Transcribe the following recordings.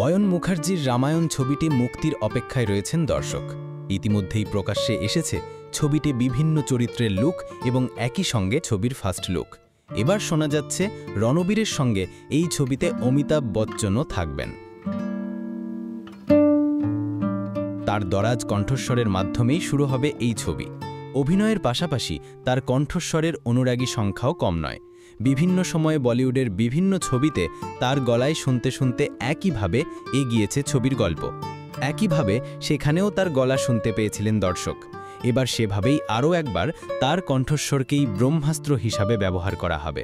অয়ন মুখার্জির রামায়ণ ছবিটি মুক্তির অপেক্ষায় রয়েছেন দর্শক। ইতিমধ্যেই প্রকাশ্যে এসেছে ছবিটি বিভিন্ন চরিত্রের লুক এবং একই সঙ্গে ছবির ফার্স্ট লুক। এবার শোনা যাচ্ছে রণবীরের সঙ্গে এই ছবিতে অমিতাভ বচ্চনও থাকবেন। তার দরাজ কণ্ঠস্বরের মাধ্যমেই শুরু হবে এই ছবি। অভিনয়ের পাশাপাশি তার কণ্ঠস্বরের অনুরাগী সংখ্যাও কম নয়। বিভিন্ন সময়ে বলিউডের বিভিন্ন ছবিতে তার গলায় শুনতে শুনতে একইভাবে এগিয়েছে ছবির গল্প। একইভাবে সেখানেও তার গলা শুনতে পেয়েছিলেন দর্শক। এবার সেভাবেই আরও একবার তার কণ্ঠস্বরকেই ব্রহ্মাস্ত্র হিসাবে ব্যবহার করা হবে।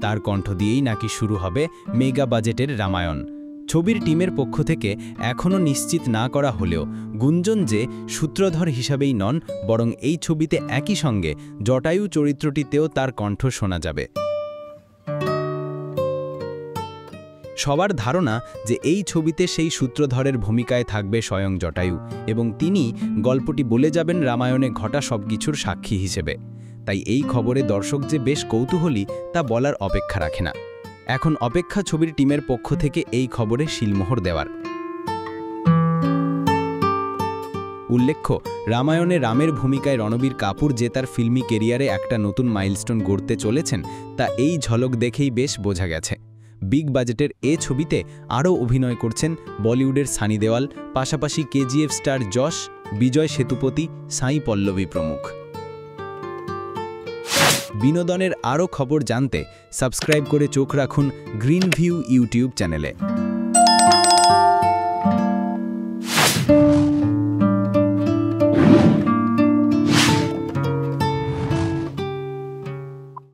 তার কণ্ঠ দিয়েই নাকি শুরু হবে মেগা বাজেটের রামায়ণ। ছবির টিমের পক্ষ থেকে এখনও নিশ্চিত না করা হলেও গুঞ্জন যে সূত্রধর হিসাবেই নন, বরং এই ছবিতে একই সঙ্গে জটায়ু চরিত্রটিতেও তার কণ্ঠ শোনা যাবে। সবার ধারণা যে এই ছবিতে সেই সূত্রধরের ভূমিকায় থাকবে স্বয়ং জটায়ু এবং তিনি গল্পটি বলে যাবেন রামায়ণে ঘটা সবকিছুর সাক্ষী হিসেবে। তাই এই খবরে দর্শক যে বেশ কৌতূহলী তা বলার অপেক্ষা রাখে না। এখন অপেক্ষা ছবির টিমের পক্ষ থেকে এই খবরে শিলমোহর দেওয়ার। উল্লেখ্য, রামায়ণে রামের ভূমিকায় রণবীর কাপুর যে তার ফিল্মি কেরিয়ারে একটা নতুন মাইলস্টোন গড়তে চলেছেন তা এই ঝলক দেখেই বেশ বোঝা গেছে। বিগ বাজেটের এ ছবিতে আরও অভিনয় করছেন বলিউডের সানি দেওয়াল, পাশাপাশি কেজিএফ স্টার যশ, বিজয় সেতুপতি, সাই পল্লবী প্রমুখ। বিনোদনের আরও খবর জানতে সাবস্ক্রাইব করে চোখ রাখুন গ্রিন ভিউ ইউটিউব চ্যানেলে।